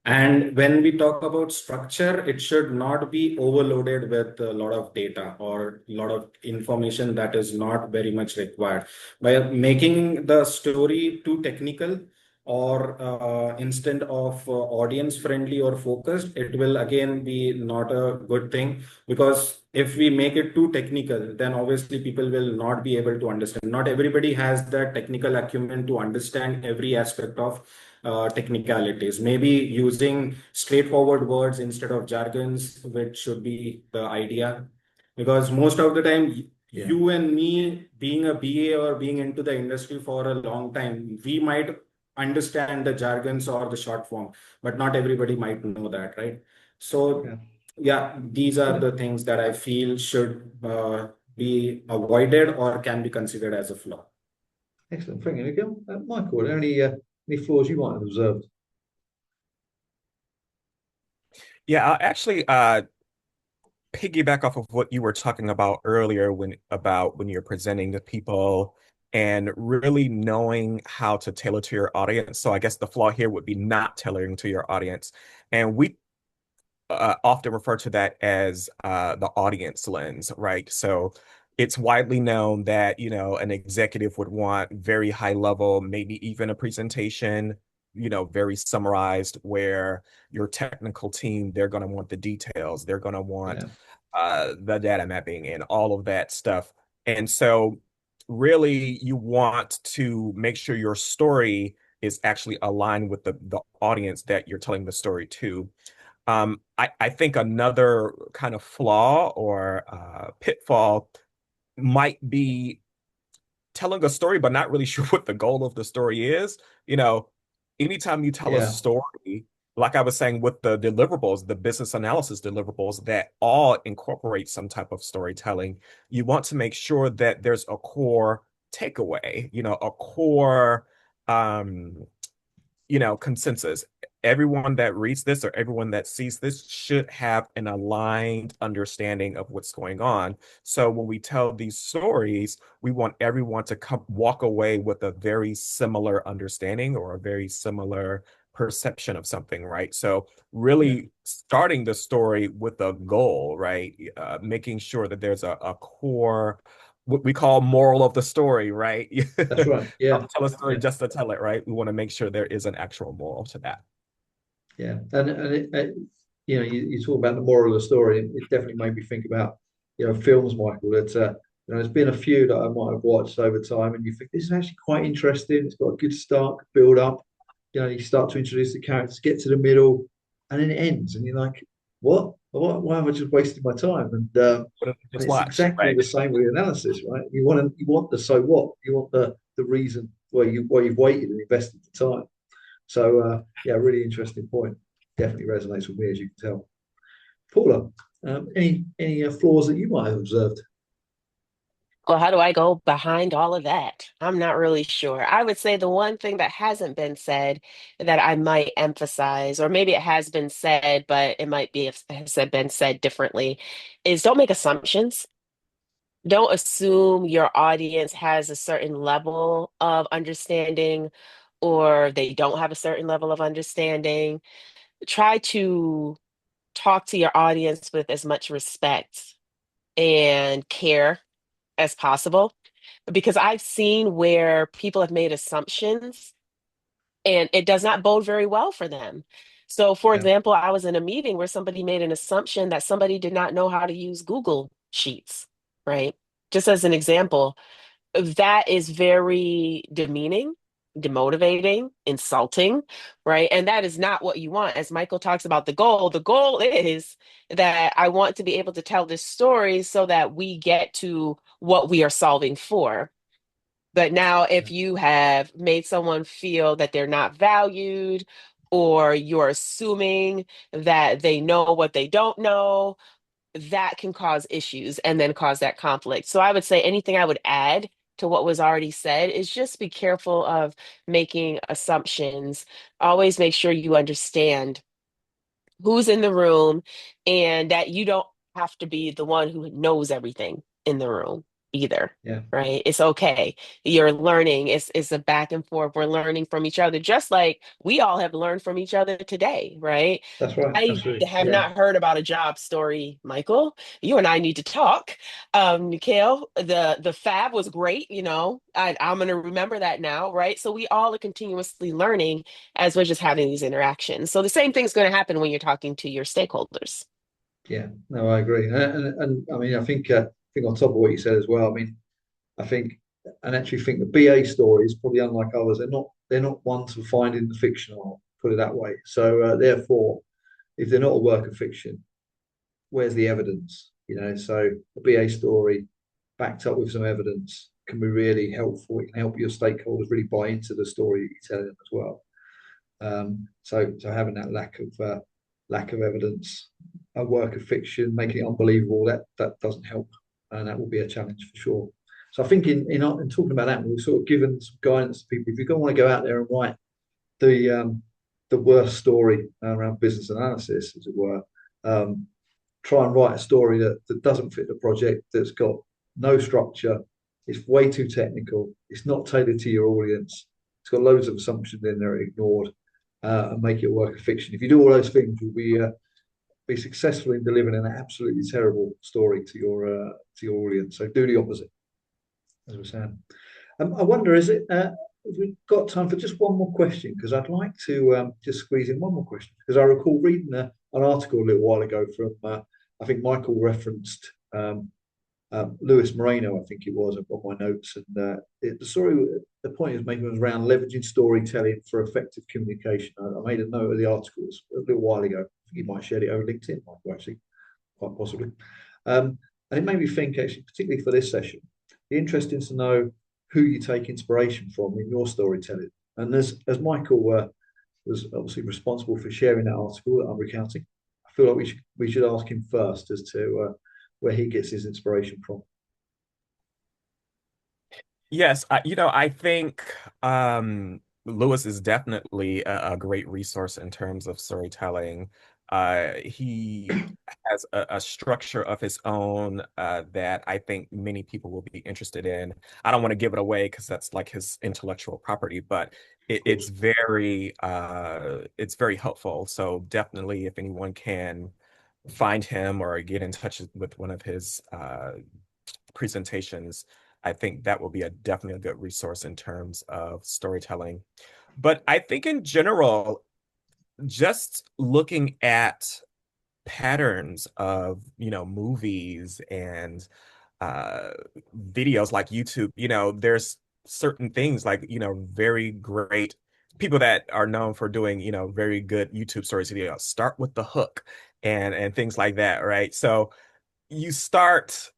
And when we talk about structure, it should not be overloaded with a lot of data or a lot of information that is not very much required. By making the story too technical or instead of audience friendly or focused, it will again be not a good thing, because if we make it too technical, then obviously people will not be able to understand. Not everybody has the technical acumen to understand every aspect of technicalities. Maybe using straightforward words instead of jargons, which should be the idea. Because most of the time, Yeah. you and me, being a BA or being into the industry for a long time, we might understand the jargons or the short form, but not everybody might know that, right? So, Yeah. yeah, these are the things that I feel should be avoided or can be considered as a flaw. Excellent. Thank you, Nikhil. Michael, are there any flaws you might have observed? Yeah, I'll actually piggyback off of what you were talking about earlier when you're presenting to people and really knowing how to tailor to your audience. So I guess the flaw here would be not tailoring to your audience. And we often refer to that as the audience lens, right? So it's widely known that, an executive would want very high level, maybe even a presentation, very summarized, where your technical team, they're going to want the details. They're going to want Yeah. the data mapping and all of that stuff. And so really you want to make sure your story is actually aligned with the audience that you're telling the story to. I think another kind of flaw or pitfall might be telling a story, but not really sure what the goal of the story is. You know, anytime you tell a Yeah. story, like I was saying with the deliverables, the business analysis deliverables that all incorporate some type of storytelling, you want to make sure that there's a core takeaway, a core um consensus. Everyone that reads this or everyone that sees this should have an aligned understanding of what's going on. So when we tell these stories, we want everyone to walk away with a very similar understanding or a very similar perception of something, right? So Yeah. really starting the story with a goal, right? Making sure that there's a core, what we call moral of the story, right? That's right. Yeah. Don't tell a story Yeah. just to tell it, right? We want to make sure there is an actual moral to that. Yeah. You talk about the moral of the story. It definitely made me think about, films, Michael, that, there's been a few that I might have watched over time, and you think this is actually quite interesting. It's got a good start, build up. You start to introduce the characters, get to the middle, and then it ends, and you're like, what? Why am I just wasting my time? What if And just it's watch, exactly right? the same with analysis, right? You want the so what? You want the reason why you've waited and invested the time. So yeah, really interesting point. Definitely resonates with me, as you can tell. Paula, any flaws that you might have observed? Well, how do I go behind all of that? I'm not really sure. I would say the one thing that hasn't been said that I might emphasize, or maybe it has been said, but it might be has been said differently, is don't make assumptions. Don't assume your audience has a certain level of understanding or they don't have a certain level of understanding. Try to talk to your audience with as much respect and care as possible, because I've seen where people have made assumptions and it does not bode very well for them. So, for Yeah, example, I was in a meeting where somebody made an assumption that somebody did not know how to use Google Sheets, right? Just as an example, that is very demeaning, demotivating, insulting, right? And that is not what you want. As Michael talks about the goal is that I want to be able to tell this story so that we get to what we are solving for. But now, yeah, if you have made someone feel that they're not valued, or you're assuming that they know what they don't know, that can cause issues and then cause that conflict. So I would say anything I would add to what was already said is just be careful of making assumptions. Always make sure you understand who's in the room and that you don't have to be the one who knows everything in the room. either. Yeah, Right? It's okay. You're learning. It's a back and forth. We're learning from each other, just like we all have learned from each other today, right? that's right. I Absolutely. have Yeah, not heard about a job story, Michael. You and I need to talk. Nikhil, the fab was great, I'm gonna remember that now, right? So we all are continuously learning as we're just having these interactions. So the same thing's gonna happen when you're talking to your stakeholders. yeah. No, I agree. And I mean, I think on top of what you said as well. I mean, I think and actually think the BA story is probably unlike others. They're not ones for finding the fictional. Put it that way. So therefore, if they're not a work of fiction, where's the evidence? So a BA story backed up with some evidence can be really helpful. It can help your stakeholders really buy into the story that you're telling them as well. So having that lack of evidence, a work of fiction, making it unbelievable, that doesn't help, and that will be a challenge for sure. So I think in talking about that, we've sort of given some guidance to people. If you don't want to go out there and write the worst story around business analysis, as it were, try and write a story that doesn't fit the project, that's got no structure, it's way too technical, it's not tailored to your audience, it's got loads of assumptions in there ignored, and make it a work of fiction. If you do all those things, you'll be successful in delivering an absolutely terrible story to your audience. So do the opposite, as we're saying. I wonder, have we got time for just one more question? Because I'd like to just squeeze in one more question. Because I recall reading an article a little while ago from, I think Michael referenced Lewis Moreno, I think it was. I've got my notes. And the point he was making was around leveraging storytelling for effective communication. I made a note of the article a little while ago. I think you might have shared it over LinkedIn, Michael, actually, quite possibly. And it made me think, actually, particularly for this session, it'd be interesting to know who you take inspiration from in your storytelling. And as Michael was obviously responsible for sharing that article that I'm recounting, I feel like we should ask him first as to where he gets his inspiration from. Yes, I think Lewis is definitely a great resource in terms of storytelling. He has a structure of his own that I think many people will be interested in. I don't want to give it away because that's like his intellectual property, but it's very helpful. So definitely, if anyone can find him or get in touch with one of his presentations, I think that will be definitely a good resource in terms of storytelling. But I think in general, just looking at patterns of, movies and uh, videos like YouTube, there's certain things like, very great people that are known for doing, very good YouTube stories, start with the hook and things like that, right? So you start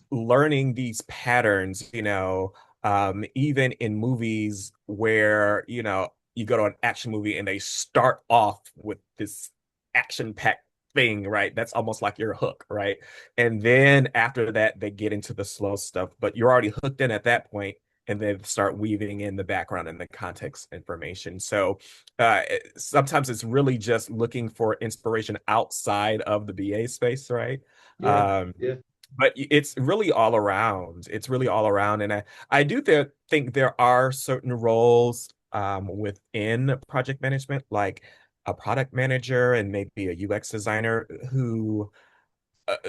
learning these patterns, even in movies where, you go to an action movie and they start off with this action-packed thing, right? That's almost like your hook, right? And then after that, they get into the slow stuff, but you're already hooked in at that point, and then start weaving in the background and the context information. So sometimes it's really just looking for inspiration outside of the BA space, right? Yeah, Um, yeah, but it's really all around. It's really all around. And I do think there are certain roles within project management, like a product manager and maybe a UX designer who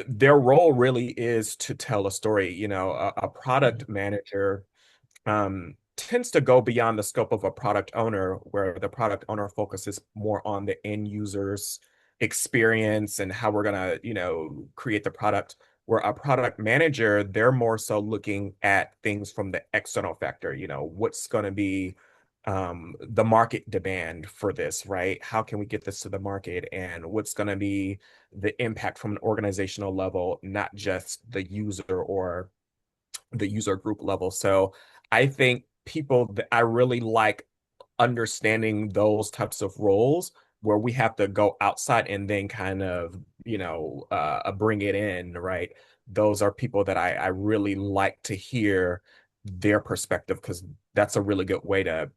their role really is to tell a story. A product manager tends to go beyond the scope of a product owner, where the product owner focuses more on the end user's experience and how we're gonna, create the product. Where a product manager, they're more so looking at things from the external factor, what's gonna be the market demand for this, right? How can we get this to the market? And what's gonna be the impact from an organizational level, not just the user or the user group level. So I think people that I really like understanding those types of roles where we have to go outside and then kind of, bring it in, right? Those are people that I really like to hear their perspective, because that's a really good way to,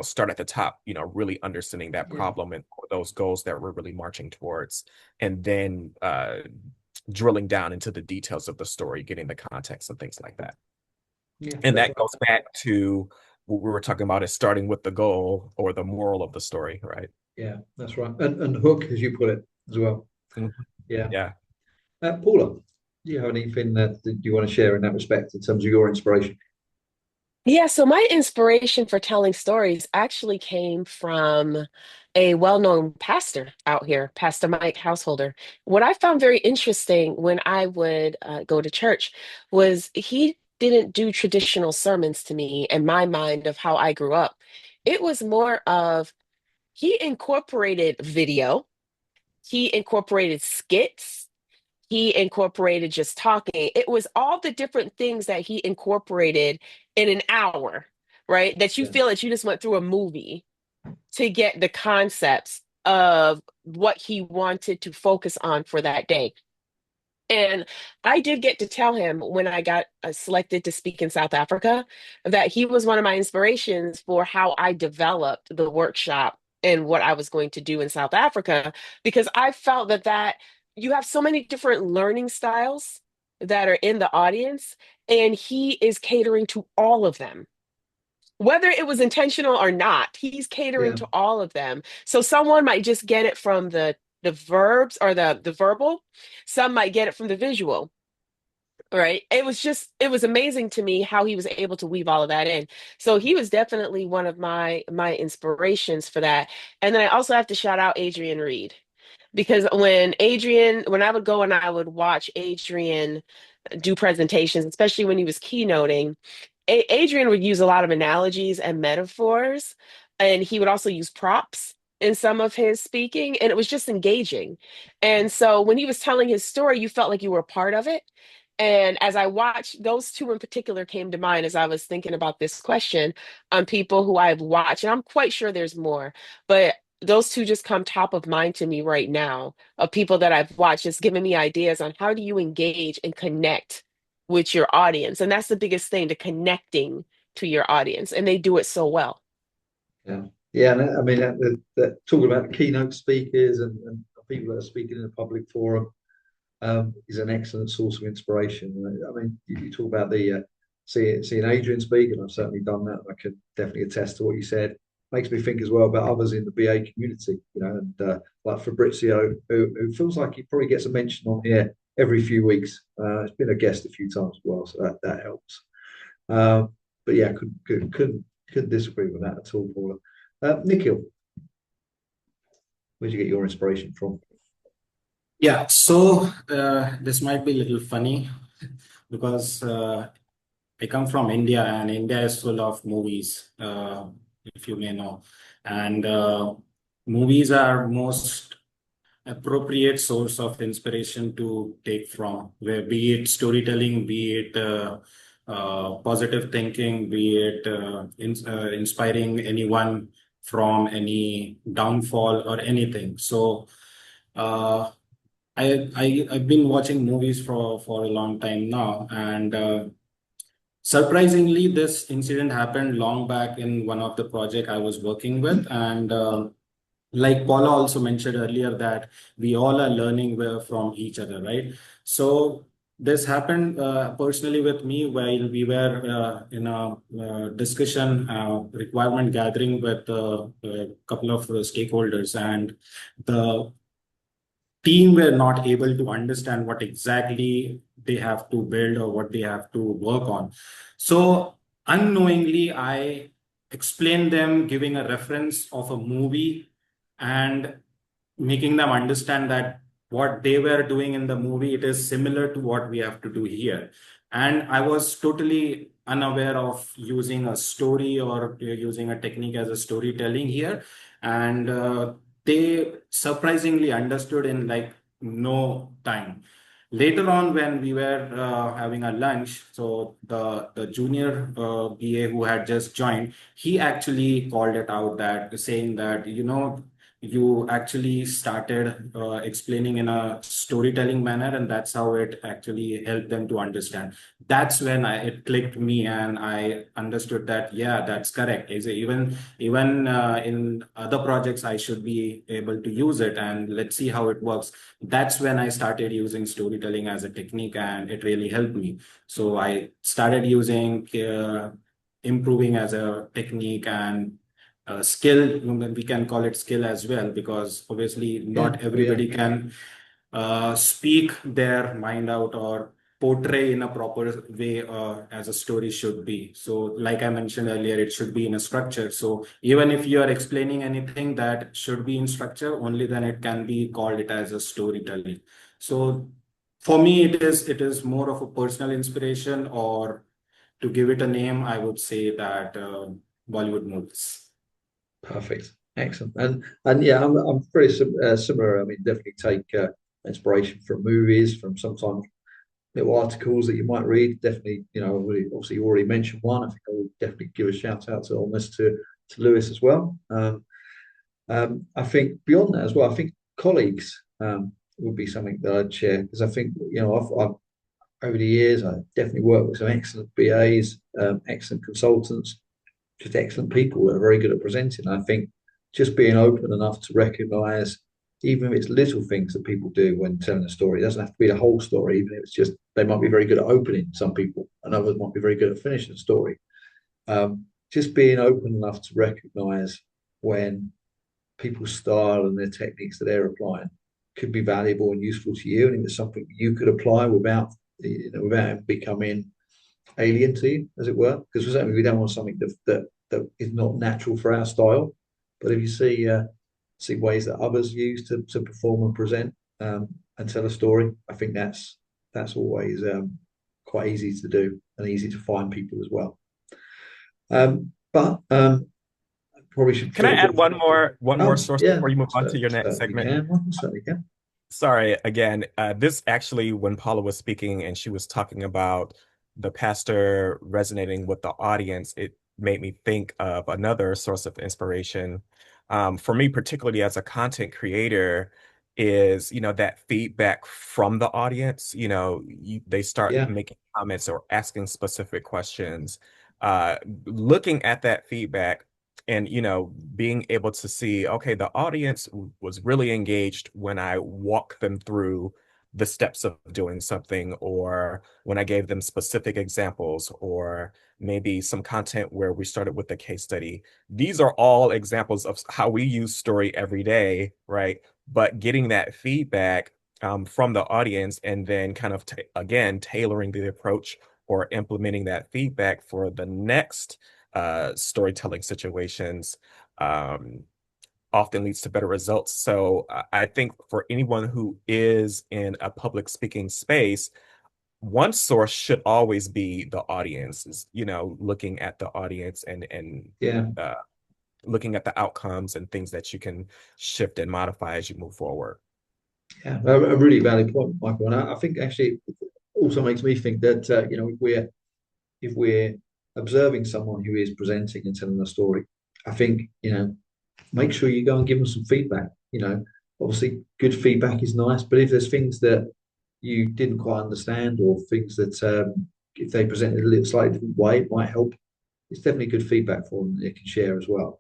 start at the top, really understanding that yeah, problem and those goals that we're really marching towards. And then drilling down into the details of the story, getting the context and things like that. Yeah, And that's that goes back to what we were talking about, is starting with the goal or the moral of the story, right? yeah, that's right. And hook, as you put it, as well. Mhm. Yeah. Yeah. Paula, do you have anything that you want to share in that respect in terms of your inspiration? Yeah, so my inspiration for telling stories actually came from a well-known pastor out here, Pastor Mike Householder. What I found very interesting when I would go to church was he didn't do traditional sermons to me in my mind of how I grew up. It was more of he incorporated video, he incorporated skits, he incorporated just talking. It was all the different things that he incorporated in an hour, right? That you Yeah, feel that you just went through a movie to get the concepts of what he wanted to focus on for that day. And I did get to tell him when I got selected to speak in South Africa that he was one of my inspirations for how I developed the workshop and what I was going to do in South Africa, because I felt that you have so many different learning styles that are in the audience, and he is catering to all of them. Whether it was intentional or not, he's catering yeah, to all of them. So someone might just get it from the verbs or the verbal, some might get it from the visual. Right. It was amazing to me how he was able to weave all of that in. So he was definitely one of my inspirations for that. And then I also have to shout out Adrian Reed, because when I would go and I would watch Adrian do presentations, especially when he was keynoting, Adrian would use a lot of analogies and metaphors, and he would also use props in some of his speaking, and it was just engaging. And so when he was telling his story, you felt like you were a part of it. And as I watched, those two in particular came to mind as I was thinking about this question on people who I've watched, and I'm quite sure there's more, but those two just come top of mind to me right now, of people that I've watched, just giving me ideas on how do you engage and connect with your audience. And that's the biggest thing, to connecting to your audience. And they do it so well. yeah, yeah. And I mean, talking about the keynote speakers and people that are speaking in a public forum is an excellent source of inspiration. I mean, you talk about the seeing Adrian speak, and I've certainly done that. I can definitely attest to what you said. Makes me think as well about others in the BA community, and like Fabrizio, who feels like he probably gets a mention on here every few weeks. He's been a guest a few times as well, so that helps. But yeah, couldn't disagree with that at all, Paula. Nikhil, where'd you get your inspiration from? Yeah, so this might be a little funny because I come from India, and India is full of movies, if you may know. And movies are most appropriate source of inspiration to take from, where be it storytelling, be it positive thinking, be it inspiring anyone from any downfall or anything. So uh, I've been watching movies for a long time now, and surprisingly, this incident happened long back in one of the project I was working with, and like Paula also mentioned earlier, that we all are learning from each other, right? So this happened personally with me while we were in a discussion, requirement gathering with a couple of stakeholders, and the team were not able to understand what exactly they have to build or what they have to work on. So unknowingly, I explained them, giving a reference of a movie and making them understand that what they were doing in the movie, it is similar to what we have to do here. And I was totally unaware of using a story or using a technique as a storytelling here. And they surprisingly understood in like no time. Later on, when we were having a lunch, so the junior BA who had just joined, he actually called it out, that saying that, you actually started explaining in a storytelling manner, and that's how it actually helped them to understand. That's when it clicked me, and I understood that, yeah, that's correct. Is even in other projects, I should be able to use it, and let's see how it works. That's when I started using storytelling as a technique, and it really helped me. So I started using improving as a technique and skill. We can call it skill as well, because obviously not everybody can speak their mind out or portray in a proper way as a story should be. So like I mentioned earlier, it should be in a structure. So even if you are explaining anything that should be in structure, only then it can be called it as a storytelling. So for me, it is more of a personal inspiration, or to give it a name, I would say that Bollywood movies. Perfect, excellent, and yeah, I'm very similar. I mean, definitely take inspiration from movies, from sometimes little articles that you might read. Definitely, obviously you already mentioned one. I think I will definitely give a shout out on this to Lewis as well. I think beyond that as well, I think colleagues would be something that I'd share, because I think I've over the years I definitely worked with some excellent BAs, excellent consultants, just excellent people that are very good at presenting. I think just being open enough to recognise, even if it's little things that people do when telling a story, it doesn't have to be the whole story. Even if it's just, they might be very good at opening, some people, and others might be very good at finishing a story. Just being open enough to recognise when people's style and their techniques that they're applying could be valuable and useful to you, and if it's something you could apply without without becoming alien to you, as it were, because certainly we don't want something that is not natural for our style. But if you see ways that others use to perform and present and tell a story, I think that's always quite easy to do and easy to find people as well. But probably should. Can I add one more source before you move on to your next segment? Certainly can. Sorry, again, this actually, when Paula was speaking and she was talking about the pastor resonating with the audience, it made me think of another source of inspiration. For me, particularly as a content creator, is, that feedback from the audience. They start making comments or asking specific questions. Looking at that feedback and, being able to see, okay, the audience was really engaged when I walk them through the steps of doing something, or when I gave them specific examples, or maybe some content where we started with a case study. These are all examples of how we use story every day, right? But getting that feedback from the audience, and then kind of, again, tailoring the approach or implementing that feedback for the next storytelling situations often leads to better results. So I think for anyone who is in a public speaking space, one source should always be the audience, looking at the audience and looking at the outcomes and things that you can shift and modify as you move forward. Yeah, a really valid point, Michael. And I think actually it also makes me think that if we're observing someone who is presenting and telling a story, I think make sure you go and give them some feedback. Obviously good feedback is nice, but if there's things that you didn't quite understand, or things that if they presented a little slightly different way, it might help. It's definitely good feedback for them that they can share as well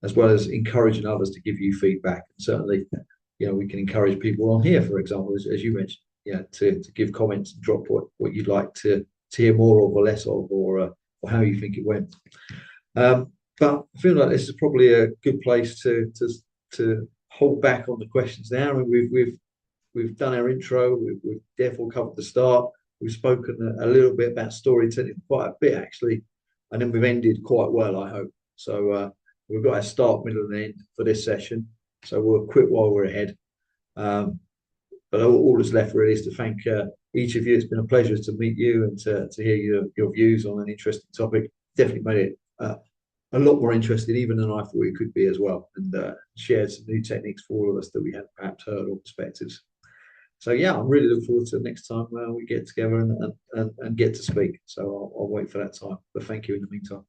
as encouraging others to give you feedback. And certainly, we can encourage people on here, for example, as you mentioned, to give comments and drop what you'd like to hear more of or less of, or how you think it went. But I feel like this is probably a good place to hold back on the questions now. I mean, we've done our intro. We've therefore covered the start. We've spoken a little bit about storytelling, quite a bit actually, and then we've ended quite well, I hope. So we've got our start, middle, and end for this session. So we'll quit while we're ahead. But all that's left really is to thank each of you. It's been a pleasure to meet you and to hear your views on an interesting topic. Definitely made it a lot more interesting even than I thought it could be as well, and shared some new techniques for all of us that we hadn't perhaps heard, or perspectives. So yeah, I'm really looking forward to the next time we get together and get to speak. So I'll wait for that time. But thank you in the meantime.